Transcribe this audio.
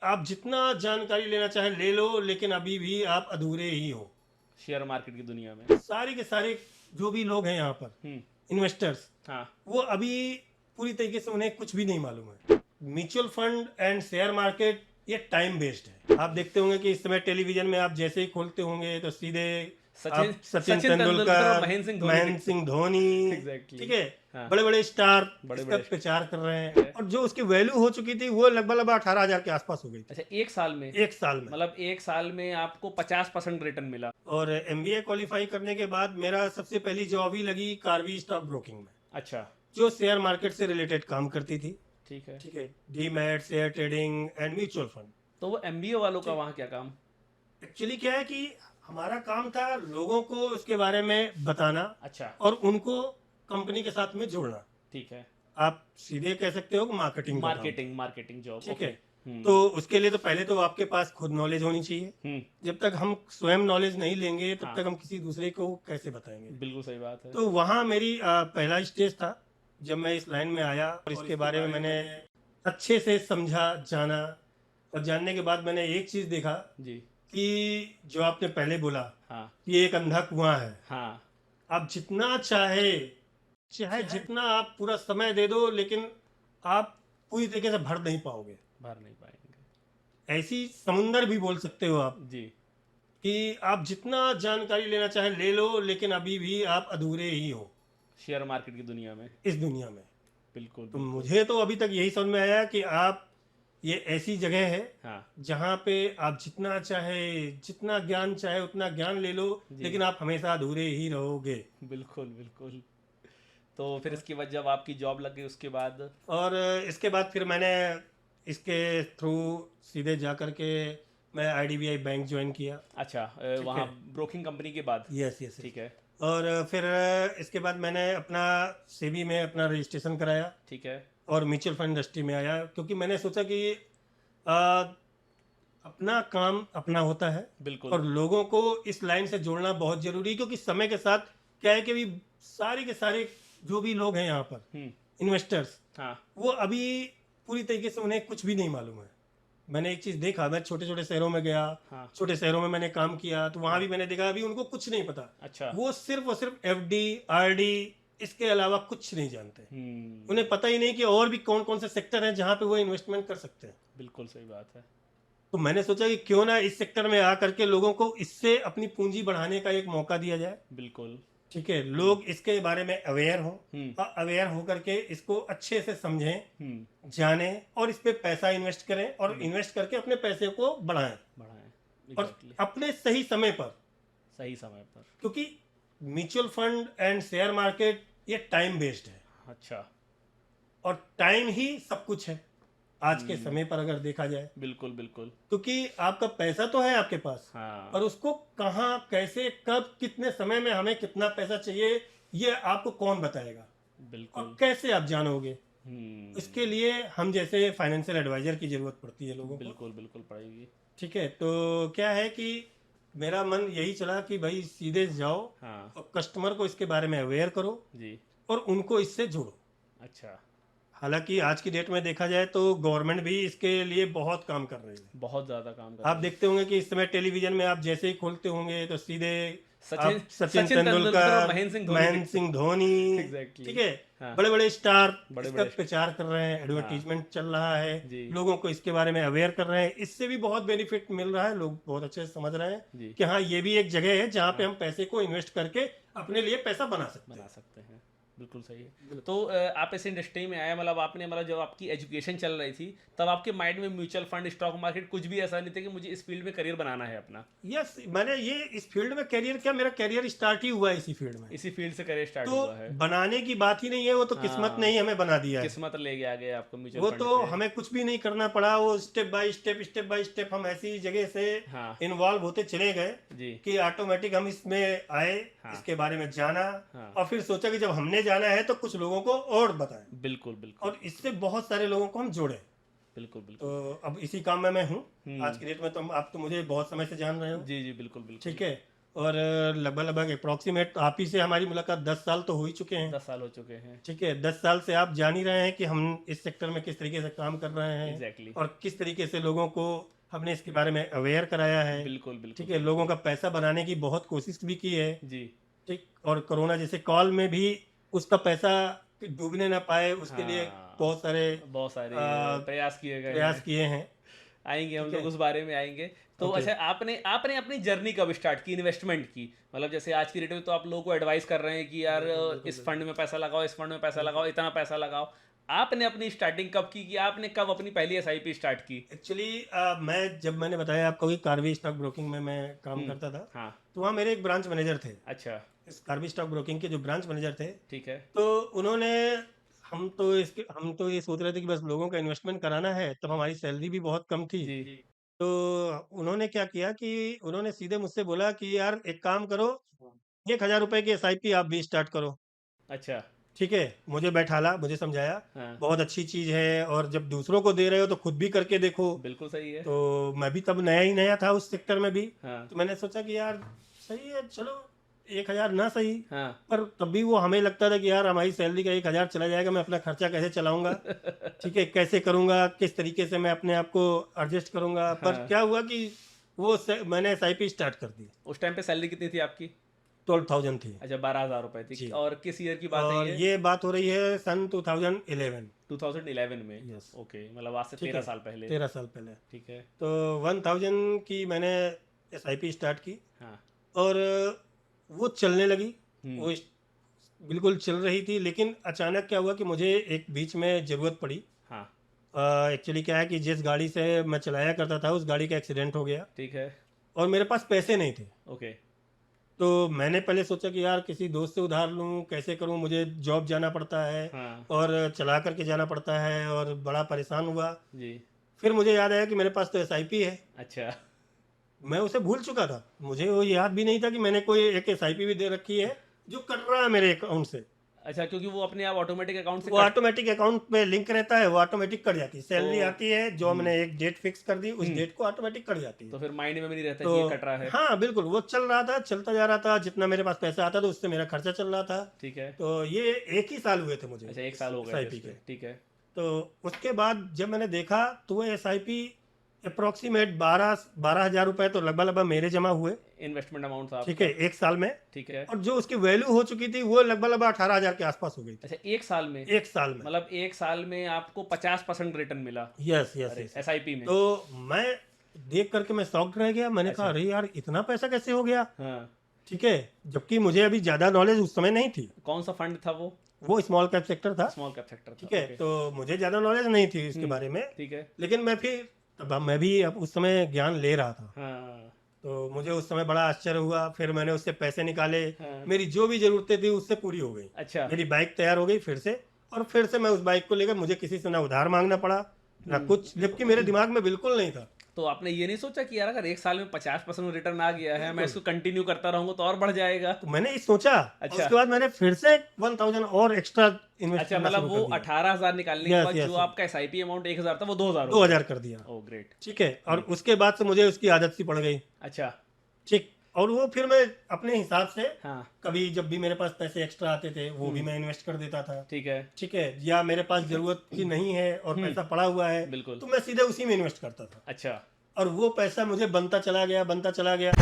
आप जितना जानकारी लेना चाहे ले लो, लेकिन अभी भी आप अधूरे ही हो। शेयर मार्केट की दुनिया में। सारे के सारे जो भी लोग हैं यहाँ पर, हम्म। इन्वेस्टर्स, हाँ। वो अभी पूरी तरीके से उन्हें कुछ भी नहीं मालूम है। Mutual fund and share market ये टाइम बेस्ड है। आप देखते होंगे कि इस समय टेलीविजन में आप जैसे ही खोलते होंगे तो सीधे सचिन आप सचिन सचिन तेंदुलकर और तेंदुलकर, महेंद्र सिंह धोनी महेंद्र दिखते। सिंह धोनी, एग्जैक्टली। ठीक है, हाँ। बड़े बड़े स्टार बड़े इसका बड़े। प्रचार कर रहे हैं। और जो उसकी वैल्यू हो चुकी थी वो लगभग 18,000 के आसपास हो गई थी अच्छा, एक साल में? एक साल में। मतलब एक साल में आपको 50% रिटर्न मिला? और एमबीए क्वालिफाई करने के बाद मेरा सबसे पहली जॉब ही लगी कार्वी स्टॉक ब्रोकिंग में, अच्छा। जो शेयर मार्केट से रिलेटेड काम करती थी। ठीक है। ठीक है, demat, share trading and mutual fund. तो वो एमबीए वालों का वहाँ क्या काम? एक्चुअली क्या है कि हमारा काम था लोगों को उसके बारे में बताना अच्छा। और उनको कंपनी के साथ में जोड़ना। ठीक है। आप सीधे कह सकते हो कि मार्केटिंग का काम था। Marketing job. ठीक ओके। है, तो उसके लिए तो पहले तो आपके पास खुद नॉलेज होनी चाहिए। जब तक हम स्वयं नॉलेज नहीं लेंगे तब हाँ। तक हम किसी दूसरे को कैसे बताएंगे। बिल्कुल सही बात है। तो वहाँ मेरी पहला स्टेज था जब मैं इस लाइन में आया और इसके बारे में मैंने अच्छे से समझा, जाना। और जानने के बाद मैंने एक चीज़ देखा जी। कि जो आपने पहले बोला हाँ। कि एक अंधा कुआं है। हाँ। आप जितना चाहे जितना आप पूरा समय दे दो, लेकिन आप पूरी तरीके से भर नहीं पाओगे। भर नहीं पाएंगे। ऐसी समुंदर भी बोल सकते हो आप जी। कि आप जितना जानकारी लेना चाहे ले लो, लेकिन अभी भी आप अधूरे ही हो शेयर मार्केट की दुनिया में। इस दुनिया में। बिल्कुल तो बिल्कुल। मुझे तो अभी तक यही समझ में आया कि आप, ये ऐसी जगह है हाँ। जहाँ पे आप जितना चाहे, जितना ज्ञान चाहे उतना ज्ञान ले लो, जी। लेकिन आप हमेशा अधूरे ही रहोगे। बिल्कुल बिल्कुल। तो फिर इसके बाद जब आपकी जॉब लग गई उसके बाद? और इसके बाद फिर मैंने इसके थ्रू सीधे जा कर के मैं आईडीबीआई बैंक ज्वाइन किया। अच्छा, ठीक वहाँ है, ब्रोकिंग कंपनी के बाद? Yes yes. ठीक है। और फिर इसके बाद मैंने अपना सेबी में अपना रजिस्ट्रेशन कराया ठीक है। और म्यूचुअल फंड इंडस्ट्री में आया, क्योंकि मैंने सोचा कि आ, अपना काम अपना होता है बिल्कुल। और लोगों को इस लाइन से जोड़ना बहुत जरूरी है। क्योंकि समय के साथ क्या है कि भी सारे के सारे जो भी लोग हैं यहाँ पर, इन्वेस्टर्स, हाँ। वो अभी पूरी तरीके से उन्हें कुछ भी नहीं मालूम है। मैंने एक चीज़ देखा, मैं छोटे छोटे शहरों में गया, हाँ। छोटे शहरों में मैंने काम किया, तो वहाँ भी मैंने देखा अभी उनको कुछ नहीं पता। अच्छा। वो सिर्फ और सिर्फ एफडी, आरडी, इसके अलावा कुछ नहीं जानते। उन्हें पता ही नहीं कि और भी कौन कौन से सेक्टर हैं जहाँ पे वो इन्वेस्टमेंट कर सकते हैं। बिल्कुल सही बात है। तो मैंने सोचा कि क्यों ना इस सेक्टर में आ करके लोगों को इससे अपनी पूंजी बढ़ाने का एक मौका दिया जाए। बिल्कुल। ठीक है, लोग इसके बारे में अवेयर हों और अवेयर होकर के इसको अच्छे से समझें, जाने और इस पे पैसा इन्वेस्ट करें और इन्वेस्ट करके अपने पैसे को बढ़ाएं और एग्जैक्टली। अपने सही समय पर। सही समय पर। क्योंकि mutual fund and share market ये टाइम बेस्ड है अच्छा। और टाइम ही सब कुछ है आज के समय पर अगर देखा जाए। बिल्कुल बिल्कुल। क्योंकि आपका पैसा तो है आपके पास, हाँ। पर उसको कहाँ, कैसे, कब, कितने समय में हमें कितना पैसा चाहिए, ये आपको कौन बताएगा बिल्कुल। और कैसे आप जानोगे। इसके लिए हम जैसे फाइनेंशियल एडवाइजर की जरूरत पड़ती है लोगों को। बिल्कुल बिल्कुल पड़ेगी। ठीक है, तो क्या है कि मेरा मन यही चला कि भाई सीधे जाओ हाँ। और कस्टमर को इसके बारे में अवेयर करो जी। और उनको इससे जोड़ो। अच्छा। हालांकि आज की डेट में देखा जाए तो गवर्नमेंट भी इसके लिए बहुत काम कर रही है। बहुत ज़्यादा काम कर आप रही है। देखते होंगे कि इस समय टेलीविजन में आप जैसे ही खोलते होंगे तो सीधे सचिन आप सचिन तेंदुलकर और तेंदुलकर, महेंद्र महेंद्र सिंह सिंह धोनी धोनी, एग्जैक्टली। ठीक है, हाँ। बड़े बड़े स्टार बड़े इसका बड़े। प्रचार कर रहे हैं, एडवर्टीजमेंट चल रहा है, जी। लोगों को इसके बारे में अवेयर कर रहे हैं। इससे भी बहुत बेनिफिट मिल रहा है, लोग बहुत अच्छे से समझ रहे हैं जी। कि हाँ ये भी एक जगह है जहाँ पे हम पैसे को इन्वेस्ट करके अपने लिए पैसा बना सकते हैं। बिल्कुल सही है। तो आप इस इंडस्ट्री में आए, मतलब आपने, मतलब जब आपकी एजुकेशन चल रही थी तब आपके माइंड में म्यूचुअल फंड, स्टॉक मार्केट कुछ भी ऐसा नहीं था कि मुझे इस फील्ड में करियर बनाना है अपना? यस, मैंने ये इस फील्ड में करियर, क्या मेरा करियर स्टार्ट ही हुआ है इसी फील्ड में। इसी फील्ड से करियर स्टार्ट तो हुआ है। बनाने की बात ही नहीं है, वो तो किस्मत ने ही हमें बना दिया है। किस्मत ले गया गया आपको म्यूचुअल वो फंड तो पे। हमें कुछ भी नहीं करना पड़ा, वो स्टेप बाय स्टेप हम ऐसी जगह से हाँ। इन्वॉल्व होते चले गए जी। कि ऑटोमेटिक हम इसमें आए। हाँ। इसके बारे में जाना। हाँ। और फिर सोचा कि जब हमने जाना है तो कुछ लोगों को और बताएं बिल्कुल बिल्कुल। और इससे बहुत सारे लोगों को हम जोड़े। बिल्कुल बिल्कुल। तो अब इसी काम में मैं हूँ आज की डेट में। तो आप तो मुझे बहुत समय से जान रहे हो। जी जी बिल्कुल बिल्कुल। ठीक है, और लगभग अप्रॉक्सीमेट आप ही से हमारी मुलाकात 10 साल तो हो ही चुके हैं। 10 साल हो चुके हैं। ठीक है, 10 साल से आप जान ही रहे हैं कि हम इस सेक्टर में किस तरीके से काम कर रहे हैं। एग्जैक्टली। और किस तरीके से लोगों को हमने इसके बारे में अवेयर कराया है। बिल्कुल बिल्कुल। ठीक है, लोगों का पैसा बनाने की बहुत कोशिश भी की है जी। ठीक। और कोरोना जैसे कॉल में भी उसका पैसा डूबने ना पाए उसके लिए बहुत सारे प्रयास किए हैं। आएंगे हम लोग उस बारे में आएंगे। तो अच्छा, आपने अपनी जर्नी कब स्टार्ट की इन्वेस्टमेंट की? मतलब जैसे आज की डेट में तो आप लोगों को एडवाइस कर रहे हैं कि यार इस फंड में पैसा लगाओ, इस फंड में पैसा लगाओ, इतना पैसा लगाओ। आपने अपनी स्टार्टिंग कब की कि आपने कब अपनी पहली एसआईपी स्टार्ट की? एक्चुअली मैंने बताया आपको कि कार्वी स्टॉक ब्रोकिंग में मैं काम करता था। हाँ। तो वहाँ मेरे एक ब्रांच मैनेजर थे। अच्छा। इस कार्वी स्टॉक ब्रोकिंग के जो ब्रांच मैनेजर थे, ठीक है, तो उन्होंने हम तो ये सोच रहे थे कि बस लोगों का इन्वेस्टमेंट कराना है, तब हमारी सैलरी भी बहुत कम थी। जी। तो उन्होंने क्या किया कि उन्होंने सीधे मुझसे बोला कि यार एक काम करो, 1,000 रुपए की एसआईपी आप भी स्टार्ट करो। अच्छा। ठीक है, मुझे बैठाला, मुझे समझाया हाँ। बहुत अच्छी चीज़ है और जब दूसरों को दे रहे हो तो खुद भी करके देखो। बिल्कुल सही है। तो मैं भी तब नया ही नया था उस सेक्टर में भी। हाँ। तो मैंने सोचा कि यार सही है, चलो 1,000 ना सही, हाँ। पर तब भी वो हमें लगता था कि यार हमारी सैलरी का 1,000 चला जाएगा, मैं अपना खर्चा कैसे चलाऊंगा। ठीक है, कैसे करूंगा, किस तरीके से मैं अपने आप को एडजस्ट करूंगा। पर क्या हुआ कि मैंने एसआईपी स्टार्ट कर दी। उस टाइम पे सैलरी कितनी थी आपकी? 12,000 थी। अच्छा, 12,000 रुपए थी। और किस ईयर की बात और है ये बात हो रही है सन 2011 में। यस। ओके, मतलब आज से 13 साल पहले। 13 साल पहले। ठीक है। तो 1000 की मैंने एसआईपी स्टार्ट की। हाँ। और वो चलने लगी, वो बिल्कुल चल रही थी। लेकिन अचानक क्या हुआ कि मुझे एक बीच में ज़रूरत पड़ी। हाँ। एक्चुअली क्या है कि जिस गाड़ी से मैं चलाया करता था उस गाड़ी का एक्सीडेंट हो गया। ठीक है। और मेरे पास पैसे नहीं थे। ओके। तो मैंने पहले सोचा कि यार किसी दोस्त से उधार लूँ, कैसे करूँ, मुझे जॉब जाना पड़ता है। हाँ। और चला करके जाना पड़ता है और बड़ा परेशान हुआ जी। फिर मुझे याद आया कि मेरे पास तो एसआईपी है। अच्छा। मैं उसे भूल चुका था, मुझे वो याद भी नहीं था कि मैंने कोई एक एसआईपी भी दे रखी है जो कट रहा है मेरे अकाउंट से। अच्छा, क्योंकि वो अपने आप ऑटोमेटिक अकाउंट से वो ऑटोमेटिक अकाउंट पे लिंक रहता है, वो ऑटोमेटिक कट जाती है। सैलरी आती है जो हमने एक डेट फिक्स कर दी, उस डेट को ऑटोमेटिक कट जाती है। तो फिर माइंड में भी नहीं रहता कि ये कट रहा है। हाँ बिल्कुल, वो चल रहा था, चलता जा रहा था। जितना मेरे पास पैसा आता था उससे मेरा खर्चा चल रहा था। ठीक है। तो ये 1 ही साल हुए थे मुझे। अच्छा, 1 साल हो गए एसआईपी के। ठीक है। तो उसके बाद जब मैंने देखा तो वो एसआईपी अप्रोक्सीमेट 12,000 रुपए तो लगभग मेरे जमा हुए इन्वेस्टमेंट अमाउंट था। ठीक है, 1 साल में। ठीक है। और जो उसकी वैल्यू हो चुकी थी वो लगभग 18,000 के आसपास हो गई थी। अच्छा, 1 साल में? 1 साल में, मतलब 1 साल में आपको 50% रिटर्न मिला? यस एसआईपी में। तो मैं देख करके मैं शॉक्ड रह गया। मैंने कहा अरे यार इतना पैसा कैसे हो गया। हाँ। ठीक है, जबकि मुझे अभी ज्यादा नॉलेज उस समय नहीं थी। कौन सा फंड था वो स्मॉल कैप सेक्टर था। Small cap sector. ठीक है, तो मुझे ज्यादा नॉलेज नहीं थी इसके बारे में। ठीक है। लेकिन मैं भी अब उस समय ज्ञान ले रहा था। हाँ। तो मुझे उस समय बड़ा आश्चर्य हुआ। फिर मैंने उससे पैसे निकाले। हाँ। मेरी जो भी जरूरतें थी उससे पूरी हो गई। अच्छा। मेरी बाइक तैयार हो गई फिर से। और फिर से मैं उस बाइक को लेकर, मुझे किसी से ना उधार मांगना पड़ा ना कुछ, जबकि मेरे दिमाग में बिल्कुल नहीं था। तो आपने ये नहीं सोचा कि यार अगर 1 साल में 50% रिटर्न आ गया है, मैं इसको कंटिन्यू करता रहूंगा तो और बढ़ जाएगा? तो मैंने ये सोचा। अच्छा। उसके बाद मैंने फिर से 1,000 और एक्स्ट्रा इन्वेस्ट अच्छा, मतलब वो 18,000 निकालने के बाद जो आपका एसआईपी अमाउंट 1,000 था वो 2,000 कर दिया। Oh great. ठीक है, और उसके बाद से मुझे उसकी आदत सी पड़ गई। अच्छा। ठीक, और वो फिर मैं अपने हिसाब से हाँ। कभी जब भी मेरे पास पैसे एक्स्ट्रा आते थे वो भी मैं इन्वेस्ट कर देता था। ठीक है। ठीक है, या मेरे पास जरूरत की नहीं है और पैसा पड़ा हुआ है बिल्कुल। तो मैं सीधे उसी में इन्वेस्ट करता था। अच्छा। और वो पैसा मुझे बनता चला गया।